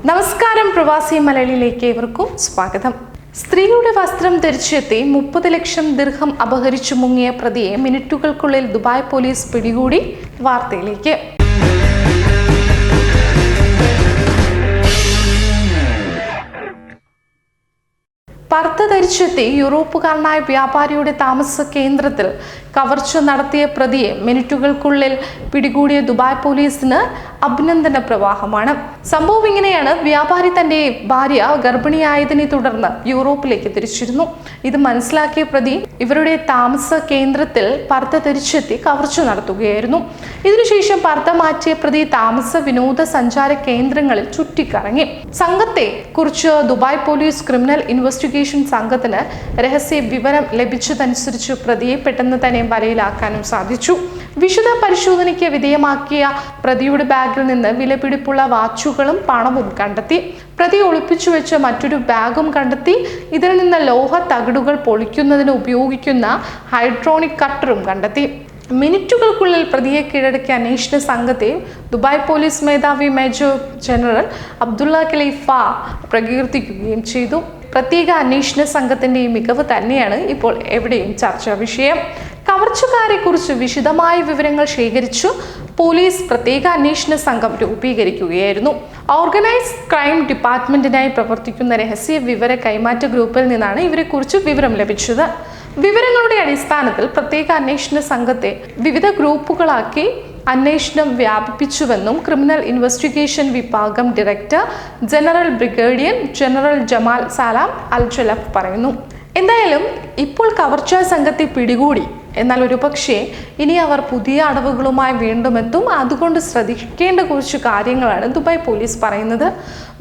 നമസ്കാരം, പ്രവാസി മലയാളിയിലേക്ക് ഏവർക്കും സ്വാഗതം. സ്ത്രീയുടെ വസ്ത്രം ധരിച്ചെത്തി 30 ലക്ഷം ദിർഹം അപഹരിച്ചു മുങ്ങിയ പ്രതിയെ മിനിറ്റുകൾക്കുള്ളിൽ ദുബായ് പോലീസ് പിടികൂടി. വാർത്തയിലേക്ക്. പർദ്ദ ധരിച്ചെത്തി യൂറോപ്പുകാരനായ വ്യാപാരിയുടെ താമസ കേന്ദ്രത്തിൽ കവർച്ച നടത്തിയ പ്രതിയെ മിനിറ്റുകൾക്കുള്ളിൽ പിടികൂടിയ ദുബായ് പോലീസിന് അഭിനന്ദന പ്രവാഹമാണ്. സംഭവം ഇങ്ങനെയാണ്. വ്യാപാരി തന്റെ ഭാര്യ ഗർഭിണിയായതിനെ തുടർന്ന് യൂറോപ്പിലേക്ക് തിരിച്ചിരുന്നു. ഇത് മനസ്സിലാക്കിയ പ്രതി ഇവരുടെ താമസ കേന്ദ്രത്തിൽ പർദ്ദ ധരിച്ചെത്തി കവർച്ച നടത്തുകയായിരുന്നു. ഇതിനുശേഷം പർദ്ദ മാറ്റിയ പ്രതി താമസ വിനോദസഞ്ചാര കേന്ദ്രങ്ങളിൽ ചുറ്റിക്കറങ്ങി. സംഘത്തെ കുറിച്ച് ദുബായ് പോലീസ് ക്രിമിനൽ ഇൻവെസ്റ്റിഗേഷൻ സംഘത്തിന് രഹസ്യ വിവരം ലഭിച്ചതനുസരിച്ച് പ്രതിയെ പെട്ടെന്ന് തന്നെ വലയിലാക്കാനും സാധിച്ചു. വിശദ പരിശോധനയ്ക്ക് വിധേയമാക്കിയ പ്രതിയുടെ ബാഗിൽ നിന്ന് വിലപിടിപ്പുള്ള വാച്ചുകളും പണവും കണ്ടെത്തി. പ്രതി ഒളിപ്പിച്ചു വെച്ച മറ്റൊരു ബാഗും കണ്ടെത്തി. ഇതിൽ നിന്ന് ലോഹ തകിടുകൾ പൊളിക്കുന്നതിന് ഉപയോഗിക്കുന്ന ഹൈഡ്രോണിക് കട്ടറും കണ്ടെത്തി. മിനിറ്റുകൾക്കുള്ളിൽ പ്രതിയെ കീഴടക്കിയ അന്വേഷണ സംഘത്തെ ദുബായ് പോലീസ് മേധാവി മേജർ ജനറൽ അബ്ദുള്ള ഖലീഫ പ്രകീർത്തിക്കുകയും ചെയ്തു. പ്രത്യേക അന്വേഷണ സംഘത്തിന്റെ മികവ് തന്നെയാണ് ഇപ്പോൾ എവിടെയും ചർച്ചാ വിഷയം. കവർച്ചക്കാരെ കുറിച്ച് വിശദമായ വിവരങ്ങൾ ശേഖരിച്ചു പോലീസ് പ്രത്യേക അന്വേഷണ സംഘം രൂപീകരിക്കുകയായിരുന്നു. ഓർഗനൈസ്ഡ് ക്രൈം ഡിപ്പാർട്ട്മെന്റിനായി പ്രവർത്തിക്കുന്ന രഹസ്യ വിവര കൈമാറ്റ ഗ്രൂപ്പിൽ നിന്നാണ് ഇവരെക്കുറിച്ച് വിവരം ലഭിച്ചത്. വിവരങ്ങളുടെ അടിസ്ഥാനത്തിൽ പ്രത്യേക അന്വേഷണ സംഘത്തെ വിവിധ ഗ്രൂപ്പുകളാക്കി അന്വേഷണം വ്യാപിപ്പിച്ചുവെന്നും ക്രിമിനൽ ഇൻവെസ്റ്റിഗേഷൻ വിഭാഗം director general brigadier general Jamal Salam Al Jalaf പറയുന്നു. എന്തായാലും ഇപ്പോൾ കവർച്ചാ സംഘത്തെ പിടികൂടി. എന്നാൽ ഒരുപക്ഷെ ഇനി അവർ പുതിയ അടവുകളുമായി വീണ്ടും എത്തും. അതുകൊണ്ട് ശ്രദ്ധിക്കേണ്ട കുറച്ച് കാര്യങ്ങളാണ് ദുബായ് പോലീസ് പറയുന്നത്.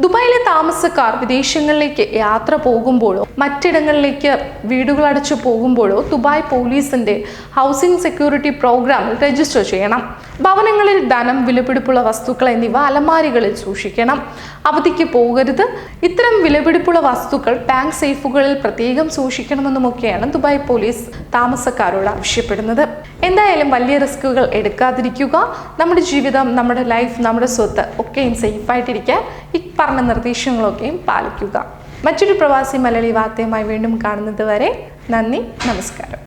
ദുബായിലെ താമസക്കാർ വിദേശങ്ങളിലേക്ക് യാത്ര പോകുമ്പോഴോ മറ്റിടങ്ങളിലേക്ക് വീടുകൾ അടച്ചു പോകുമ്പോഴോ ദുബായ് പോലീസിന്റെ ഹൗസിംഗ് സെക്യൂരിറ്റി പ്രോഗ്രാമിൽ രജിസ്റ്റർ ചെയ്യണം. ഭവനങ്ങളിൽ ധനം, വിലപിടിപ്പുള്ള വസ്തുക്കൾ എന്നിവ അലമാരികളിൽ സൂക്ഷിക്കണം. അവധിക്ക് പോകരുത്. ഇത്തരം വിലപിടിപ്പുള്ള വസ്തുക്കൾ ബാങ്ക് സേഫുകളിൽ പ്രത്യേകം സൂക്ഷിക്കണമെന്നുമൊക്കെയാണ് ദുബായ് പോലീസ് താമസക്കാരോട് ആവശ്യപ്പെടുന്നത്. എന്തായാലും വലിയ റിസ്കുകൾ എടുക്കാതിരിക്കുക. നമ്മുടെ ജീവിതം, നമ്മുടെ ലൈഫ്, നമ്മുടെ സ്വത്ത് ഒക്കെയും സേഫായിട്ടിരിക്കാൻ ഈ പറഞ്ഞ നിർദ്ദേശങ്ങളൊക്കെയും പാലിക്കുക. മറ്റൊരു പ്രവാസി മലയാളി വാർത്തയുമായി വീണ്ടും കാണുന്നത് വരെ നന്ദി, നമസ്കാരം.